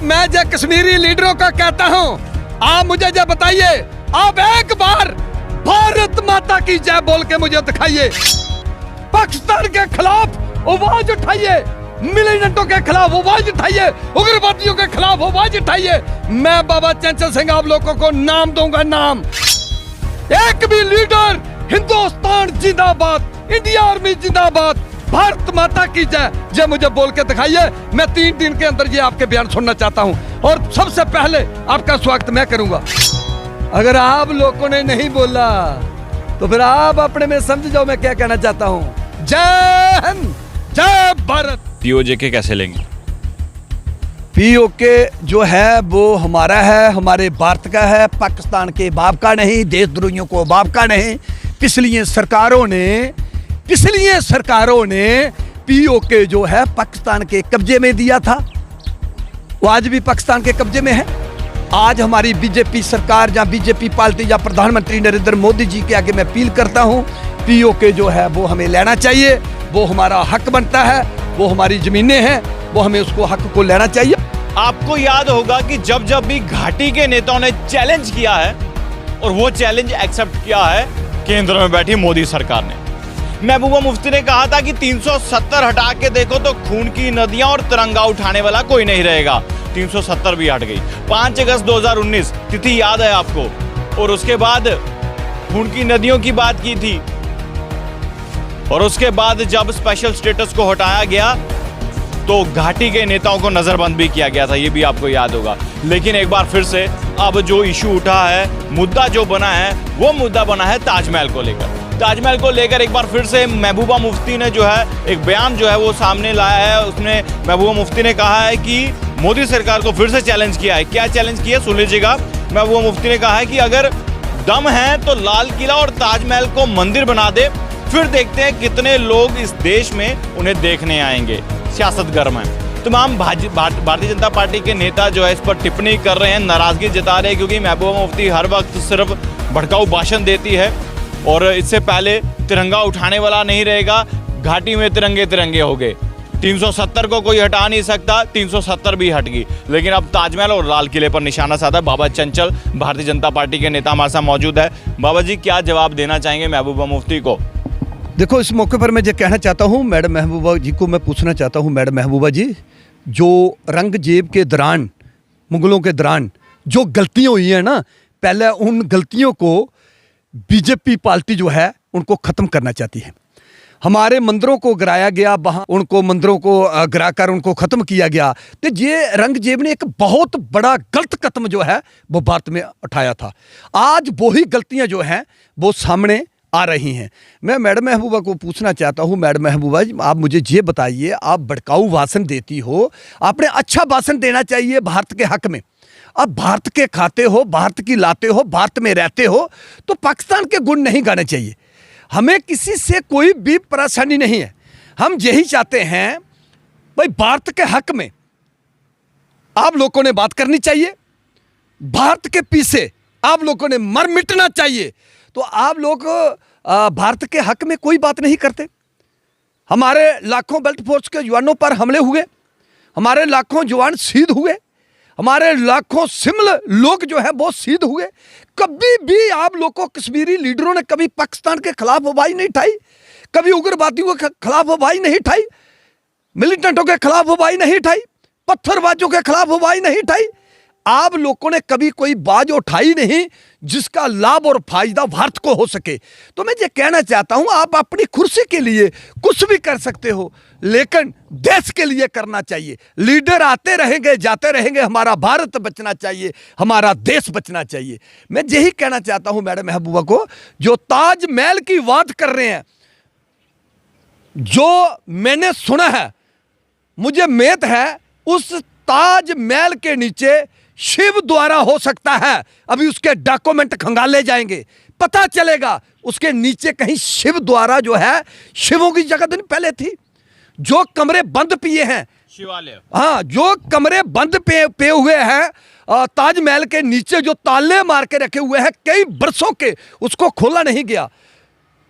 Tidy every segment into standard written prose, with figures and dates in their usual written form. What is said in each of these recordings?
मैं जो कश्मीरी लीडरों का कहता हूँ, आप मुझे जो बताइए, आप एक बार भारत माता की जय बोल के मुझे दिखाइए। पाकिस्तान के खिलाफ आवाज उठाइए, मिलिटेंटों के खिलाफ आवाज उठाइए, उग्रवादियों के खिलाफ आवाज उठाइए। मैं बाबा चंचल सिंह आप लोगों को नाम दूंगा, नाम। एक भी लीडर, हिंदुस्तान जिंदाबाद, इंडिया आर्मी जिंदाबाद, भारत माता की जय, जय मुझे बोल के दिखाइए। मैं 3 दिन के अंदर ये आपके बयान सुनना चाहता हूं और सबसे पहले आपका स्वागत मैं करूंगा। अगर आप लोगों ने नहीं बोला तो फिर आप अपने में समझ जाओ मैं क्या कहना चाहता हूं। जय हिंद, जय भारत। पीओजे के कैसे लेंगे? पीओके जो है वो हमारा है, हमारे भारत का है, पाकिस्तान के बाप का नहीं, देशद्रोहियों को बाप का नहीं। पिछली सरकारों ने पीओके जो है पाकिस्तान के कब्जे में दिया था, वो आज भी पाकिस्तान के कब्जे में है। आज हमारी बीजेपी सरकार या बीजेपी पार्टी या प्रधानमंत्री नरेंद्र मोदी जी के आगे मैं अपील करता हूं, पीओके जो है वो हमें लेना चाहिए, वो हमारा हक बनता है, वो हमारी जमीनें हैं, वो हमें उसको हक को लेना चाहिए। आपको याद होगा कि जब जब भी घाटी के नेताओं ने चैलेंज किया है और वो चैलेंज एक्सेप्ट किया है केंद्र में बैठी मोदी सरकार ने। महबूबा मुफ्ती ने कहा था कि 370 हटा के देखो तो खून की नदियां और तिरंगा उठाने वाला कोई नहीं रहेगा। 370 भी हट गई। 5 अगस्त 2019 तिथि याद है आपको? और उसके बाद खून की नदियों की बात की थी और उसके बाद जब स्पेशल स्टेटस को हटाया गया तो घाटी के नेताओं को नजरबंद भी किया गया था, ये भी आपको याद होगा। लेकिन एक बार फिर से अब जो इशू उठा है, मुद्दा जो बना है, वो मुद्दा बना है ताजमहल को लेकर। ताजमहल को लेकर एक बार फिर से महबूबा मुफ्ती ने जो है एक बयान जो है वो सामने लाया है। उसने महबूबा मुफ्ती ने कहा है कि मोदी सरकार को फिर से चैलेंज किया है। क्या चैलेंज किया सुन लीजिएगा। महबूबा मुफ्ती ने कहा है कि अगर दम है तो लाल किला और ताजमहल को मंदिर बना दे, फिर देखते हैं कितने लोग इस देश में उन्हें देखने आएंगे। सियासत गर्म है। तमाम भारतीय जनता पार्टी के नेता जो है इस पर टिप्पणी कर रहे हैं, नाराजगी जता रहे हैं, क्योंकि महबूबा मुफ्ती हर वक्त सिर्फ भड़काऊ भाषण देती है और इससे पहले तिरंगा उठाने वाला नहीं रहेगा। घाटी में तिरंगे तिरंगे हो गए। 370 को कोई हटा नहीं सकता, 370 भी हट गई। लेकिन अब ताजमहल और लाल किले पर निशाना साधा। बाबा चंचल भारतीय जनता पार्टी के नेता हमारे साथ मौजूद है। बाबा जी क्या जवाब देना चाहेंगे महबूबा मुफ्ती को? देखो, इस मौके पर मैं ये कहना चाहता हूँ, मैडम महबूबा जी को मैं पूछना चाहता हूँ, मैडम महबूबा जी, जो रंगजेब के दौरान, मुगलों के दौरान जो गलतियाँ हुई हैं ना, पहले उन गलतियों को बीजेपी पार्टी जो है उनको ख़त्म करना चाहती है। हमारे मंदिरों को गिराया गया, वहाँ उनको मंदिरों को गिराकर उनको ख़त्म किया गया। तो ये रंगजेब ने एक बहुत बड़ा गलत कदम जो है वो भारत में उठाया था। आज वही गलतियाँ जो हैं वो सामने आ रही हैं। मैं मैडम महबूबा को पूछना चाहता हूँ, मैडम महबूबा जी, आप मुझे ये बताइए, आप भड़काऊ भाषण देती हो, आपने अच्छा भाषण देना चाहिए भारत के हक में। अब भारत के खाते हो, भारत की लाते हो, भारत में रहते हो, तो पाकिस्तान के गुण नहीं गाने चाहिए। हमें किसी से कोई भी परेशानी नहीं है। हम यही चाहते हैं भाई, भारत के हक में आप लोगों ने बात करनी चाहिए। भारत के पीछे आप लोगों ने मर मिटना चाहिए। तो आप लोग भारत के हक में कोई बात नहीं करते। हमारे लाखों बेल्ट फोर्स के जवानों पर हमले हुए, हमारे लाखों जवान शहीद हुए, हमारे लाखों सिविल लोग जो है वो शहीद हुए। कभी भी आप लोग को कश्मीरी लीडरों ने कभी पाकिस्तान के खिलाफ आवाज नहीं उठाई, कभी उग्रवादियों के खिलाफ आवाज नहीं उठाई, मिलिटेंटों के खिलाफ आवाज नहीं उठाई, पत्थरबाजों के खिलाफ आवाज नहीं उठाई। आप लोगों ने कभी कोई बाज उठाई नहीं जिसका लाभ और फायदा भारत को हो सके। तो मैं ये कहना चाहता हूं, आप अपनी कुर्सी के लिए कुछ भी कर सकते हो, लेकिन देश के लिए करना चाहिए। लीडर आते रहेंगे, जाते रहेंगे, हमारा भारत बचना चाहिए, हमारा देश बचना चाहिए। मैं यही कहना चाहता हूं मैडम महबूबा को, जो ताजमहल की बात कर रहे हैं, जो मैंने सुना है, मुझे उम्मीद है उस ताजमहल के नीचे शिव द्वारा हो सकता है। अभी उसके डॉक्यूमेंट खंगाले जाएंगे, पता चलेगा उसके नीचे कहीं शिव द्वारा जो है, शिवों की जगह दिन पहले थी। जो कमरे बंद पिए हैं शिवालय, हाँ, जो कमरे बंद पे हुए हैं ताजमहल के नीचे, जो ताले मार के रखे हुए हैं कई बरसों के, उसको खोला नहीं गया,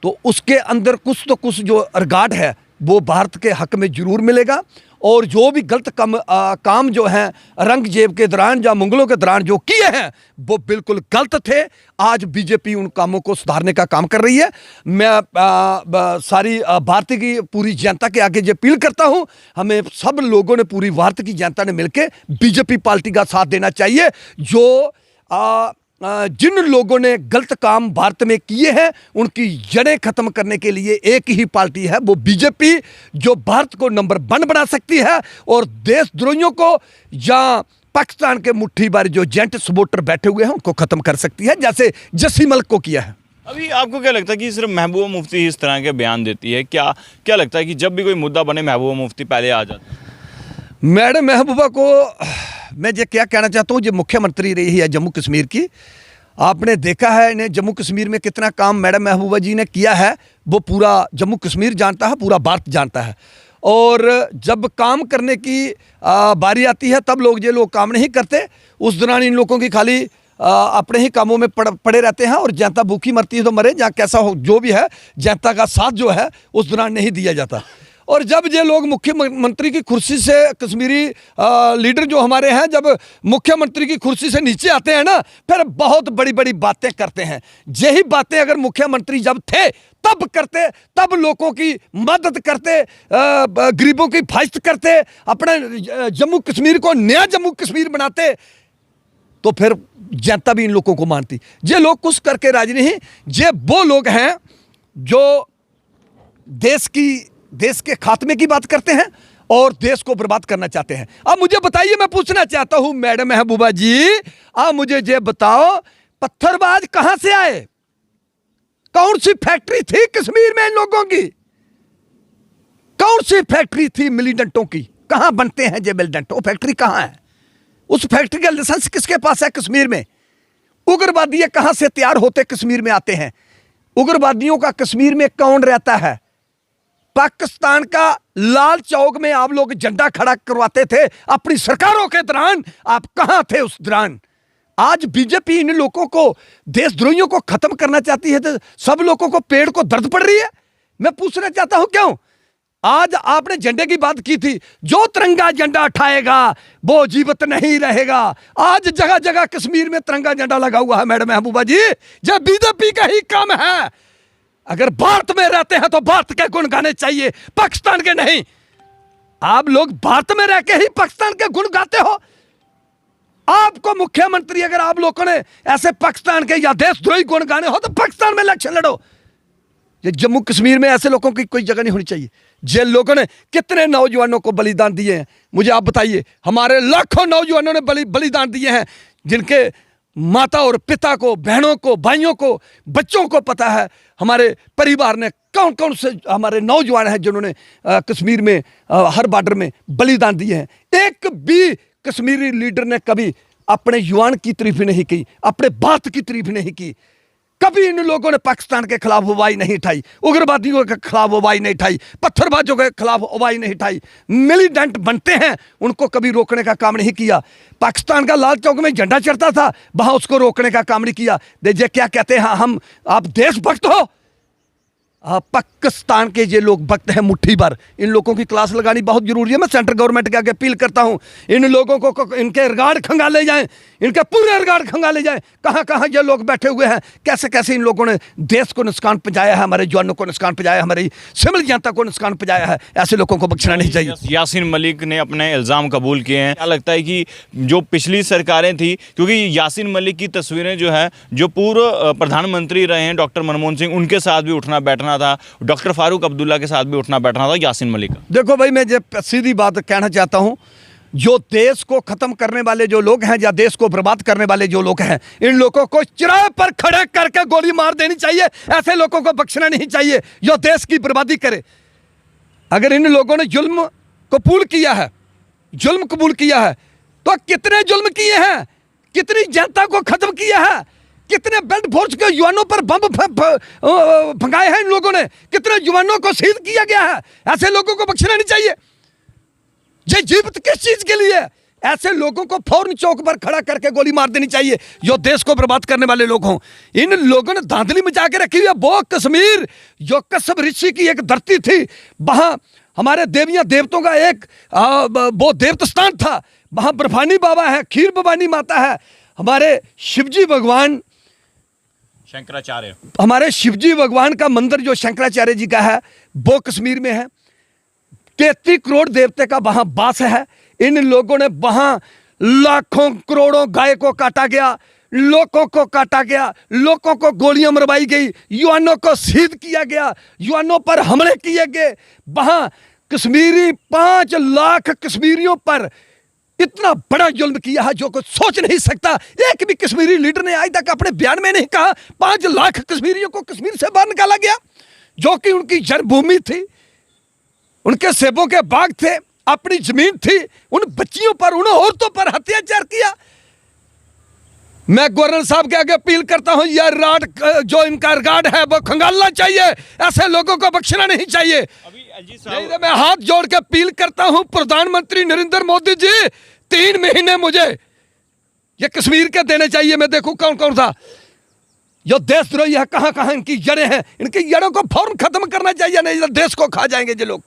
तो उसके अंदर कुछ तो कुछ जो अर्गाट है वो भारत के हक में जरूर मिलेगा। और जो भी गलत काम जो हैं औरंगजेब के दौरान या मुगलों के दौरान जो किए हैं वो बिल्कुल गलत थे। आज बीजेपी उन कामों को सुधारने का काम कर रही है। मैं सारी भारत की पूरी जनता के आगे ये अपील करता हूं, हमें सब लोगों ने, पूरी भारत की जनता ने मिलकर बीजेपी पार्टी का साथ देना चाहिए। जो जिन लोगों ने गलत काम भारत में किए हैं उनकी जड़ें खत्म करने के लिए एक ही पार्टी है, वो बीजेपी, जो भारत को नंबर 1 बना सकती है और देशद्रोहियों को या पाकिस्तान के मुट्ठी भर जो जेंट सपोर्टर बैठे हुए हैं उनको खत्म कर सकती है, जैसे जसी मलिक को किया है। अभी आपको क्या लगता है कि सिर्फ महबूबा मुफ्ती इस तरह के बयान देती है? क्या लगता है कि जब भी कोई मुद्दा बने महबूबा मुफ्ती पहले आ जाती है? मैडम महबूबा को मैं ये क्या कहना चाहता हूँ, जो मुख्यमंत्री रही है जम्मू कश्मीर की, आपने देखा है इन्हें जम्मू कश्मीर में कितना काम मैडम महबूबा जी ने किया है, वो पूरा जम्मू कश्मीर जानता है, पूरा भारत जानता है। और जब काम करने की बारी आती है तब ये लोग काम नहीं करते। उस दौरान इन लोगों की खाली अपने ही कामों में पड़े रहते हैं और जनता भूखी मरती है तो मरे, जहाँ कैसा हो जो भी है, जनता का साथ जो है उस दौरान नहीं दिया जाता। और जब ये लोग मुख्यमंत्री की कुर्सी से, कश्मीरी लीडर जो हमारे हैं, जब मुख्यमंत्री की कुर्सी से नीचे आते हैं ना, फिर बहुत बड़ी बड़ी बातें करते हैं। यही बातें अगर मुख्यमंत्री जब थे तब करते, तब लोगों की मदद करते, गरीबों की हिफाजत करते, अपने जम्मू कश्मीर को नया जम्मू कश्मीर बनाते, तो फिर जनता भी इन लोगों को मानती। ये लोग कुछ करके राजी नहीं। ये वो लोग हैं जो देश के खात्मे की बात करते हैं और देश को बर्बाद करना चाहते हैं। अब मुझे बताइए, मैं पूछना चाहता हूं मैडम महबूबा जी, अब मुझे ये बताओ, पत्थरबाज कहां से आए? कौन सी फैक्ट्री थी कश्मीर में इन लोगों की? कौन सी फैक्ट्री थी मिलीडेंटों की? कहां बनते हैं ये मिलीडेंट? वो फैक्ट्री कहां है? उस फैक्ट्री का लाइसेंस किसके पास है कश्मीर में? उग्रवादी कहां से तैयार होते कश्मीर में आते हैं? उग्रवादियों का कश्मीर में कौन रहता है? पाकिस्तान का लाल चौक में आप लोग झंडा खड़ा करवाते थे अपनी सरकारों के दौरान, आप कहां थे उस दौरान? आज बीजेपी इन लोगों को, देशद्रोहियों को खत्म करना चाहती है तो सब लोगों को पेड़ को दर्द पड़ रही है। मैं पूछना चाहता हूं क्यों? आज आपने झंडे की बात की थी, जो तिरंगा झंडा उठाएगा वो जीवित नहीं रहेगा। आज जगह जगह कश्मीर में तिरंगा झंडा लगा हुआ है मैडम महबूबा जी, जो बीजेपी का ही काम है। अगर भारत में रहते हैं तो भारत के गुण गाने चाहिए, पाकिस्तान के नहीं। आप लोग भारत में रह के ही पाकिस्तान के गुण गाते हो। आपको मुख्यमंत्री, अगर आप लोगों ने ऐसे पाकिस्तान के या देशद्रोही गुण गाने हो तो पाकिस्तान में इलेक्शन लड़ो। ये जम्मू कश्मीर में ऐसे लोगों की कोई जगह नहीं होनी चाहिए। जिन लोगों ने कितने नौजवानों को बलिदान दिए हैं, मुझे आप बताइए। हमारे लाखों नौजवानों ने बलिदान दिए हैं, जिनके माता और पिता को, बहनों को, भाइयों को, बच्चों को पता है हमारे परिवार ने कौन कौन से हमारे नौजवान हैं जिन्होंने कश्मीर में हर बॉर्डर में बलिदान दिए हैं। एक भी कश्मीरी लीडर ने कभी अपने युवान की तारीफ नहीं की, अपने भारत की तारीफ नहीं की। कभी इन लोगों ने पाकिस्तान के खिलाफ आवाज नहीं उठाई, उग्रवादियों के खिलाफ आवाज नहीं उठाई, पत्थरबाजों के खिलाफ आवाज नहीं उठाई। मिलीडेंट बनते हैं, उनको कभी रोकने का काम नहीं किया। पाकिस्तान का लाल चौक में झंडा चढ़ता था, वहां उसको रोकने का काम नहीं किया। देखिए क्या कहते हैं, आप देशभक्त हो। पाकिस्तान के ये लोग भक्त हैं मुट्ठी भर। इन लोगों की क्लास लगानी बहुत जरूरी है। मैं सेंट्रल गवर्नमेंट के आगे अपील करता हूं, इन लोगों को इनके रिकॉर्ड खंगाले जाएं, इनके पूरे रिकॉर्ड खंगाले जाएं। कहां कहां ये लोग बैठे हुए हैं, कैसे कैसे इन लोगों ने देश को नुकसान पहुंचाया है, हमारे जवानों को नुकसान पहुंचाया, हमारी सिविल जनता को नुकसान पहुंचाया है। ऐसे लोगों को बख्शना नहीं चाहिए। यासीन मलिक ने अपने इल्ज़ाम कबूल किए हैं। क्या लगता है कि जो पिछली सरकारें थी, क्योंकि यासीन मलिक की तस्वीरें जो है, जो पूर्व प्रधानमंत्री रहे हैं डॉक्टर मनमोहन सिंह, उनके साथ भी उठना बैठना था, डॉक्टर फारूक अब्दुल्ला के साथ भी उठना बैठना था यासीन मलिक का। देखो भाई, मैं सीधी बात कहना चाहता हूं, जो देश को खत्म करने वाले जो लोग हैं या देश को बर्बाद करने वाले जो लोग हैं, इन लोगों को चिराए पर खड़े करके गोली मार देनी चाहिए। ऐसे लोगों को बख्शना नहीं चाहिए जो देश की बर्बादी करे। अगर इन लोगों ने जुल्म कबूल किया है, तो कितने जुल्म किए हैं, कितनी जनता को खत्म किया है, कितने बेल्ट फोर्स के युवानों पर बम भंगाए हैं इन लोगों ने, कितने युवानों को शहीद किया गया है। ऐसे लोगों को बख्शना नहीं चाहिए। ये जीवित किस चीज के लिए? ऐसे लोगों को फौरन चौक पर खड़ा करके गोली मार देनी चाहिए जो देश को बर्बाद करने वाले लोग हों। इन लोगों ने धांधली मचा के रखी है। वो कश्मीर जो कसब ऋषि की एक धरती थी, वहां हमारे देवियां देवतों का एक वो देवता स्थान था, वहां बर्फानी बाबा है, खीर भवानी माता है, हमारे शिवजी भगवान, शंकराचार्य, हमारे शिवजी भगवान का मंदिर जो शंकराचार्य जी का है वो कश्मीर में है। 33 करोड़ देवते का वहां वास है। इन लोगों ने वहां लाखों करोड़ों गाय को काटा गया, लोगों को काटा गया, लोगों को गोलियां मरवाई गई, युवानों को शहीद किया गया, युवानों पर हमले किए गए। वहां कश्मीरी 5 लाख कश्मीरियों पर इतना बड़ा जुल्म किया है जो कोई सोच नहीं सकता। एक भी कश्मीरी लीडर ने आज तक अपने बयान में नहीं कहा 5 लाख कश्मीरियों को कश्मीर से बाहर निकाला गया, जो कि उनकी जन्मभूमि थी, उनके सेबों के बाग थे, अपनी जमीन थी। उन बच्चियों पर, उन औरतों पर अत्याचार किया। मैं गवर्नर साहब के आगे अपील करता हूं, यह राड जो इनका रिकॉर्ड है वो खंगालना चाहिए, ऐसे लोगों को बख्शना नहीं चाहिए। अभी एलजी साहब, मैं हाथ जोड़ के अपील करता हूं प्रधानमंत्री नरेंद्र मोदी जी, 3 महीने मुझे ये कश्मीर के देने चाहिए। मैं देखूं कौन कौन सा जो देशद्रोही है, कहां कहां इनकी जड़ें हैं, इनकी जड़ों को फौरन खत्म करना चाहिए, नहीं तो देश को खा जाएंगे ये लोग।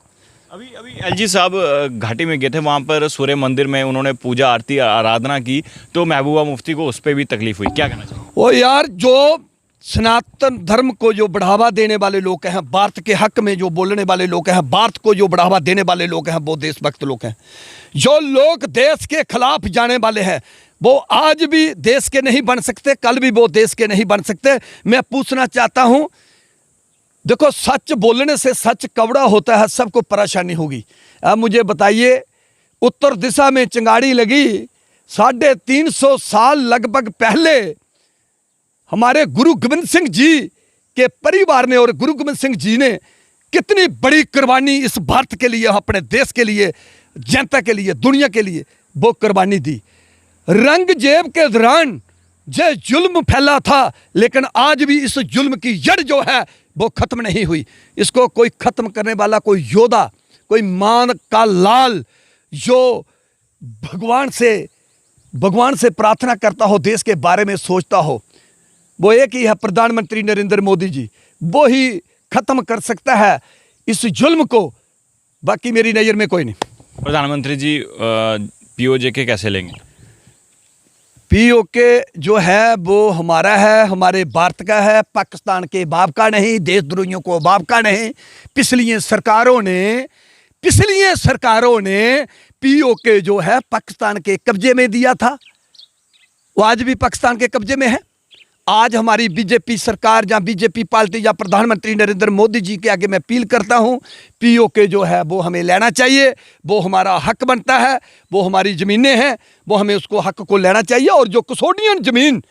अभी एलजी साहब घाटी में गए थे, वहाँ पर सूर्य मंदिर में उन्होंने पूजा आरती आराधना की, तो महबूबा मुफ्ती को उस पर भी तकलीफ हुई, क्या कहना चाहिए? ओ यार, जो सनातन धर्म को जो बढ़ावा देने वाले लोग हैं, भारत के हक में जो बोलने वाले लोग हैं, भारत को जो बढ़ावा देने वाले लोग हैं, वो देशभक्त लोग हैं। जो लोग देश के खिलाफ जाने वाले हैं वो आज भी देश के नहीं बन सकते, कल भी वो देश के नहीं बन सकते। मैं पूछना चाहता हूं, देखो सच बोलने से सच कवड़ा होता है, सबको परेशानी होगी। अब मुझे बताइए, उत्तर दिशा में चिंगारी लगी 350 साल लगभग पहले हमारे गुरु गोविंद सिंह जी के परिवार ने और गुरु गोविंद सिंह जी ने कितनी बड़ी कुर्बानी इस भारत के लिए, अपने देश के लिए, जनता के लिए, दुनिया के लिए वो कुर्बानी दी। रंगजेब के दौरान जो जुल्म फैला था, लेकिन आज भी इस जुल्म की जड़ जो है वो खत्म नहीं हुई। इसको कोई खत्म करने वाला, कोई योद्धा, कोई मान का लाल जो भगवान से प्रार्थना करता हो, देश के बारे में सोचता हो, वो एक ही है, प्रधानमंत्री नरेंद्र मोदी जी। वो ही खत्म कर सकता है इस जुल्म को, बाकी मेरी नज़र में कोई नहीं। प्रधानमंत्री जी पीओजे के कैसे लेंगे? पीओके जो है वो हमारा है, हमारे भारत का है, पाकिस्तान के बाप का नहीं, देशद्रोहियों को बाप का नहीं। पिछली सरकारों ने पीओके जो है पाकिस्तान के कब्जे में दिया था, वो आज भी पाकिस्तान के कब्जे में है। आज हमारी बीजेपी सरकार या बीजेपी पार्टी या प्रधानमंत्री नरेंद्र मोदी जी के आगे मैं अपील करता हूं, पीओके जो है वो हमें लेना चाहिए, वो हमारा हक बनता है, वो हमारी ज़मीनें हैं, वो हमें उसको हक को लेना चाहिए। और जो कस्टोडियन ज़मीन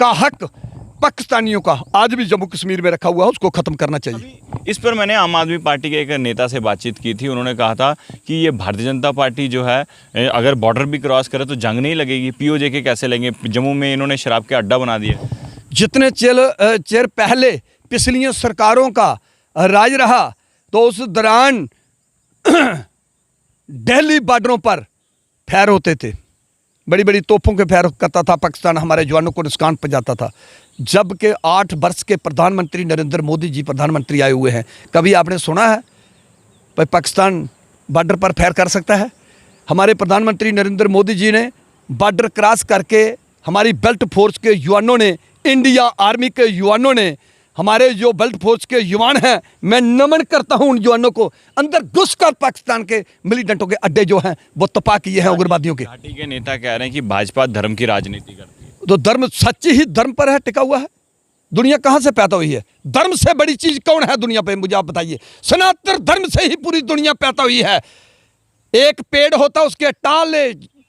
का हक पाकिस्तानियों का आज भी जम्मू कश्मीर में रखा हुआ है, उसको ख़त्म करना चाहिए। इस पर मैंने आम आदमी पार्टी के एक नेता से बातचीत की थी, उन्होंने कहा था कि ये भारतीय जनता पार्टी जो है अगर बॉर्डर भी क्रॉस करे तो जंग नहीं लगेगी, पीओजे के कैसे लेंगे? जम्मू में इन्होंने शराब के अड्डा बना दिया। जितने चेर पहले पिछली सरकारों का राज रहा, तो उस दौरान दिल्ली बॉर्डरों पर फैर होते थे, बड़ी बड़ी तोपों के फैर करता था पाकिस्तान, हमारे जवानों को नुकसान पहुंचाता था। जबकि 8 वर्ष के प्रधानमंत्री नरेंद्र मोदी जी प्रधानमंत्री आए हुए हैं, कभी आपने सुना है भाई पाकिस्तान बॉर्डर पर फैर कर सकता है? हमारे प्रधानमंत्री नरेंद्र मोदी जी ने बॉर्डर क्रॉस करके हमारी बेल्ट फोर्स के युवानों ने, इंडिया आर्मी के युवानों ने, हमारे जो बेल्ट फोर्स के युवान हैं, मैं नमन करता हूं उन युवानों को, अंदर घुसकर पाकिस्तान के मिलिटेंटों के अड्डे जो हैं वो तपा किए हैं उग्रवादियों के। घाटी के नेता कह रहे हैं कि भाजपा धर्म की राजनीति करती है। तो धर्म सच्ची ही धर्म पर है, टिका हुआ है। दुनिया कहां से पैदा हुई है? धर्म से बड़ी चीज कौन है दुनिया पे? मुझे आप बताइए। सनातन धर्म से ही पूरी दुनिया पैदा हुई है। एक पेड़ होता, उसके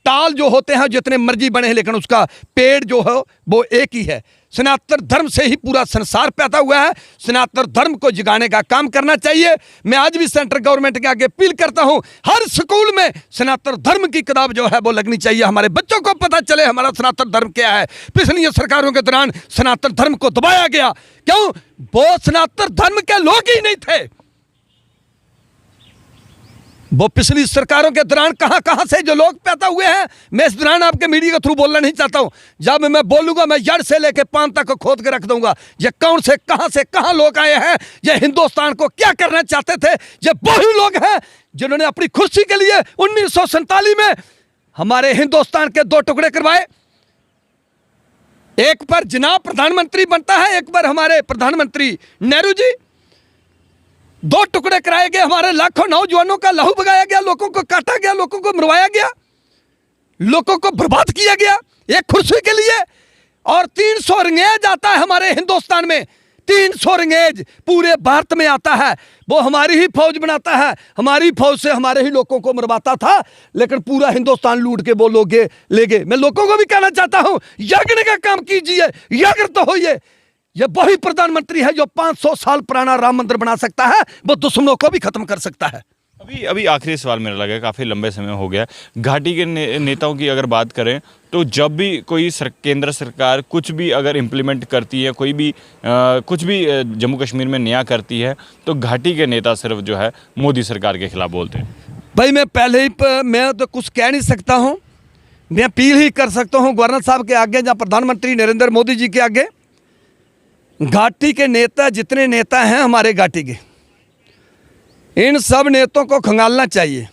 टाल जो होते हैं जितने मर्जी बने हैं, लेकिन उसका पेड़ जो है वो एक ही है। सनातन धर्म से ही पूरा संसार पैदा हुआ है। सनातन धर्म को जगाने का काम करना चाहिए। मैं आज भी सेंट्रल गवर्नमेंट के आगे अपील करता हूं, हर स्कूल में सनातन धर्म की किताब जो है वो लगनी चाहिए। हमारे बच्चों को पता चले हमारा सनातन धर्म क्या है। पिछली सरकारों के दौरान सनातन धर्म को दबाया गया, क्यों? वो सनातन धर्म के लोग ही नहीं थे। वो पिछली सरकारों के दौरान कहां से जो लोग पैदा हुए हैं, मैं इस दौरान आपके मीडिया के थ्रू बोलना नहीं चाहता हूं। जब मैं बोलूंगा मैं जड़ से लेके पान तक खोद के रख दूंगा। ये कौन से कहां लोग आए हैं, ये हिंदुस्तान को क्या करना चाहते थे, ये वही लोग हैं जिन्होंने अपनी कुर्सी के लिए 1947 में हमारे हिंदुस्तान के 2 टुकड़े करवाए। एक पर जनाब प्रधानमंत्री बनता है, एक पर हमारे प्रधानमंत्री नेहरू जी। 2 टुकड़े कराए गए, हमारे लाखों नौजवानों का लहू बगाया गया, लोगों को काटा गया, लोगों को मरवाया गया, लोगों को बर्बाद किया गया एक कुर्सी के लिए। और 300 रंगेज आता है हमारे हिंदुस्तान में, 300 रंगेज पूरे भारत में आता है। वो हमारी ही फौज बनाता है, हमारी फौज से हमारे ही लोगों को मरवाता था, लेकिन पूरा हिंदुस्तान लूट के वो लोग ले गए। मैं लोगों को भी कहना चाहता हूं, यज्ञ का काम कीजिए, यज्ञ तो होइए। ये वही प्रधानमंत्री है जो 500 साल पुराना राम मंदिर बना सकता है, वो दुश्मनों को भी खत्म कर सकता है। अभी आखिरी सवाल मेरा लगा, काफ़ी लंबे समय हो गया। घाटी के नेताओं की अगर बात करें तो जब भी कोई केंद्र सरकार कुछ भी अगर इम्प्लीमेंट करती है, कोई भी कुछ भी जम्मू कश्मीर में नया करती है, तो घाटी के नेता सिर्फ जो है मोदी सरकार के खिलाफ बोलते हैं। भाई मैं पहले ही मैं तो कुछ कह नहीं सकता हूँ, मैं अपील ही कर सकता हूँ गवर्नर साहब के आगे, जहाँ प्रधानमंत्री नरेंद्र मोदी जी के आगे। घाटी के नेता जितने नेता हैं हमारे घाटी के, इन सब नेताओं को खंगालना चाहिए,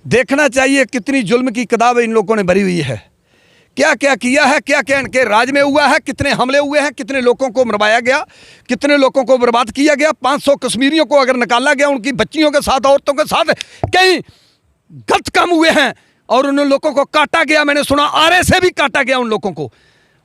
देखना चाहिए कितनी जुल्म की किताब इन लोगों ने भरी हुई है, क्या क्या किया है, क्या क्या इनके राज में हुआ है, कितने हमले हुए हैं, कितने लोगों को मरवाया गया, कितने लोगों को बर्बाद किया गया। 500 कश्मीरियों को अगर निकाला गया, उनकी बच्चियों के साथ, औरतों के साथ कई गलत काम हुए हैं और उन लोगों को काटा गया। मैंने सुना आरे से भी काटा गया उन लोगों को।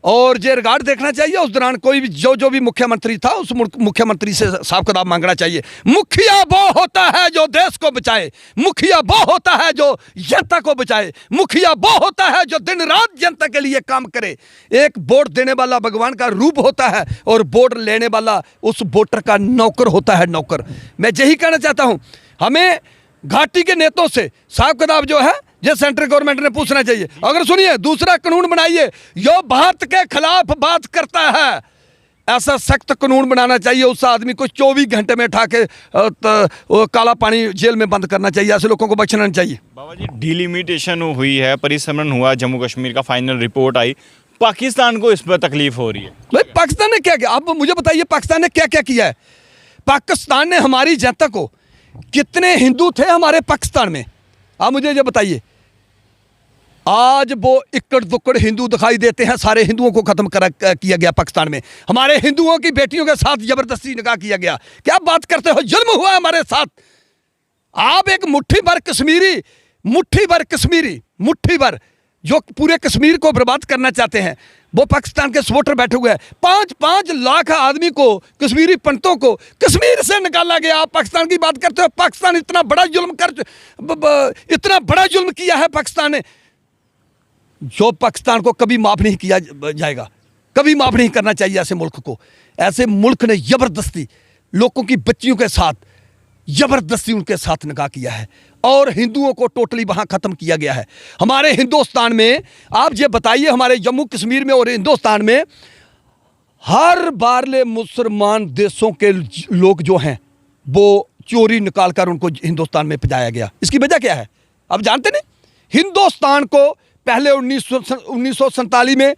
और जे रिगार्ड देखना चाहिए, उस दौरान कोई भी जो भी मुख्यमंत्री था, उस मुख्यमंत्री से हिसाब किताब मांगना चाहिए। मुखिया वो होता है जो देश को बचाए, मुखिया वो होता है जो जनता को बचाए, मुखिया वो होता है जो दिन रात जनता के लिए काम करे। एक वोट देने वाला भगवान का रूप होता है और वोट लेने वाला उस वोटर का नौकर होता है, नौकर। मैं यही कहना चाहता हूं, हमें घाटी के नेताओं से हिसाब किताब जो है ये सेंट्रल गवर्नमेंट ने पूछना चाहिए। अगर सुनिए, दूसरा कानून बनाइए जो भारत के खिलाफ बात करता है, ऐसा सख्त कानून बनाना चाहिए। उस आदमी को 24 घंटे में उठा के काला पानी जेल में बंद करना चाहिए, ऐसे लोगों को बख्शना नहीं चाहिए। बाबा जी, डिलिमिटेशन हुई है, परिसमरण हुआ जम्मू कश्मीर का, फाइनल रिपोर्ट आई, पाकिस्तान को इस पर तकलीफ हो रही है। भाई पाकिस्तान ने क्या किया, आप मुझे बताइए, पाकिस्तान ने क्या क्या किया है? पाकिस्तान ने हमारी जनता को, कितने हिंदू थे हमारे पाकिस्तान में, आप मुझे ये बताइए। आज वो इक्कड़ दुक्कड़ हिंदू दिखाई देते हैं, सारे हिंदुओं को खत्म किया गया पाकिस्तान में। हमारे हिंदुओं की बेटियों के साथ जबरदस्ती निकाह किया गया। क्या बात करते हो, जुल्म हुआ हमारे साथ। आप एक मुट्ठी भर कश्मीरी जो पूरे कश्मीर को बर्बाद करना चाहते हैं, वो पाकिस्तान के सपोर्टर बैठे हुए हैं। 5-5 लाख आदमी को, कश्मीरी पंडितों को कश्मीर से निकाला गया। आप पाकिस्तान की बात करते हो, पाकिस्तान इतना बड़ा जुल्म किया है पाकिस्तान ने, जो पाकिस्तान को कभी माफ नहीं किया जाएगा, कभी माफ नहीं करना चाहिए ऐसे मुल्क को। ऐसे मुल्क ने जबरदस्ती लोगों की बच्चियों के साथ जबरदस्ती उनके साथ निकाह किया है और हिंदुओं को टोटली वहां खत्म किया गया है। हमारे हिंदुस्तान में आप ये बताइए, हमारे जम्मू कश्मीर में और हिंदुस्तान में हर बारले मुसलमान देशों के लोग जो हैं वो चोरी निकाल कर उनको हिंदुस्तान में पहुंचाया गया। इसकी वजह क्या है आप जानते नहीं? हिंदुस्तान को पहले 1947 में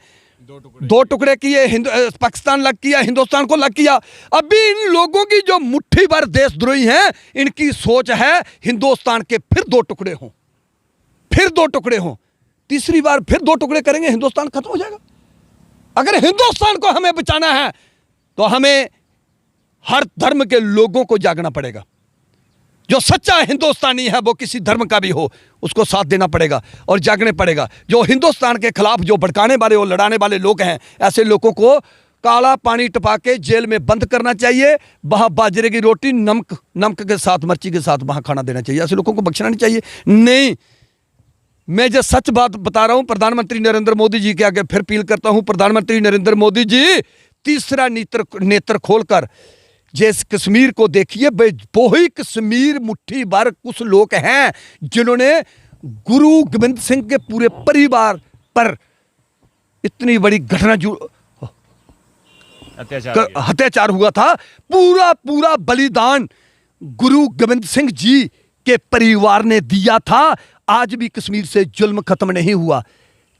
2 टुकड़े किए, पाकिस्तान अलग किया, हिंदुस्तान को अलग किया। अभी इन लोगों की जो मुट्ठी भर देशद्रोही हैं, इनकी सोच है हिंदुस्तान के फिर 2 टुकड़े हों, फिर 2 टुकड़े हों। तीसरी बार फिर 2 टुकड़े करेंगे, हिंदुस्तान खत्म हो जाएगा। अगर हिंदुस्तान को हमें बचाना है तो हमें हर धर्म के लोगों को जागना पड़ेगा। जो सच्चा हिंदुस्तानी है, वो किसी धर्म का भी हो, उसको साथ देना पड़ेगा और जागने पड़ेगा। जो हिंदुस्तान के खिलाफ जो भड़काने वाले और लड़ाने वाले लोग हैं, ऐसे लोगों को काला पानी टपा के जेल में बंद करना चाहिए। वहाँ बाजरे की रोटी नमक के साथ, मिर्ची के साथ वहाँ खाना देना चाहिए। ऐसे लोगों को बख्शना नहीं चाहिए। नहीं, मैं जो सच बात बता रहा हूँ, प्रधानमंत्री नरेंद्र मोदी जी के आगे फिर अपील करता हूँ, प्रधानमंत्री नरेंद्र मोदी जी, तीसरा नेत्र खोलकर जिस कश्मीर को देखिए। वही कश्मीर मुट्ठी भर कुछ लोग हैं जिन्होंने गुरु गोविंद सिंह के पूरे परिवार पर इतनी बड़ी घटना जो अत्याचार हुआ था, पूरा बलिदान गुरु गोविंद सिंह जी के परिवार ने दिया था। आज भी कश्मीर से जुल्म खत्म नहीं हुआ।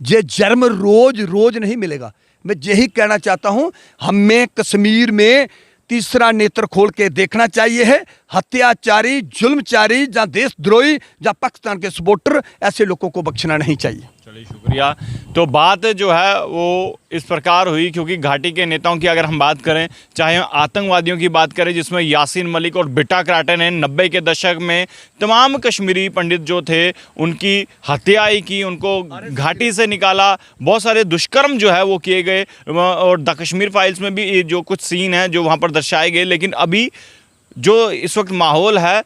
ये जर्म रोज नहीं मिलेगा। मैं यही कहना चाहता हूं, हमें कश्मीर में तीसरा नेत्र खोल के देखना चाहिए है। हत्याचारी, जुल्मचारी या देशद्रोही या पाकिस्तान के सपोर्टर, ऐसे लोगों को बख्शना नहीं चाहिए। चलिए शुक्रिया। तो बात जो है वो इस प्रकार हुई, क्योंकि घाटी के नेताओं की अगर हम बात करें, चाहे हम आतंकवादियों की बात करें जिसमें यासीन मलिक और बिटा कराटे ने 90 के दशक में तमाम कश्मीरी पंडित जो थे उनकी हत्याएं की, उनको घाटी से निकाला, बहुत सारे दुष्कर्म जो है वो किए गए, और द कश्मीर फाइल्स में भी ये जो कुछ सीन है जो वहाँ पर दर्शाए गए। लेकिन अभी जो इस वक्त माहौल है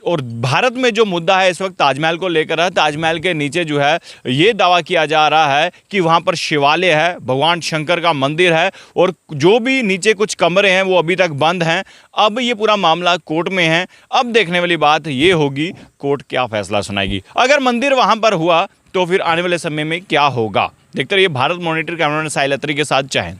और भारत में जो मुद्दा है इस वक्त ताजमहल को लेकर है, ताजमहल के नीचे जो है ये दावा किया जा रहा है कि वहाँ पर शिवालय है, भगवान शंकर का मंदिर है, और जो भी नीचे कुछ कमरे हैं वो अभी तक बंद हैं। अब ये पूरा मामला कोर्ट में है। अब देखने वाली बात ये होगी कोर्ट क्या फैसला सुनाएगी। अगर मंदिर वहाँ पर हुआ तो फिर आने वाले समय में क्या होगा। देखते रहिए भारत मॉनिटर कैमरामैन साहिल अत्री के साथ। जय हिंद।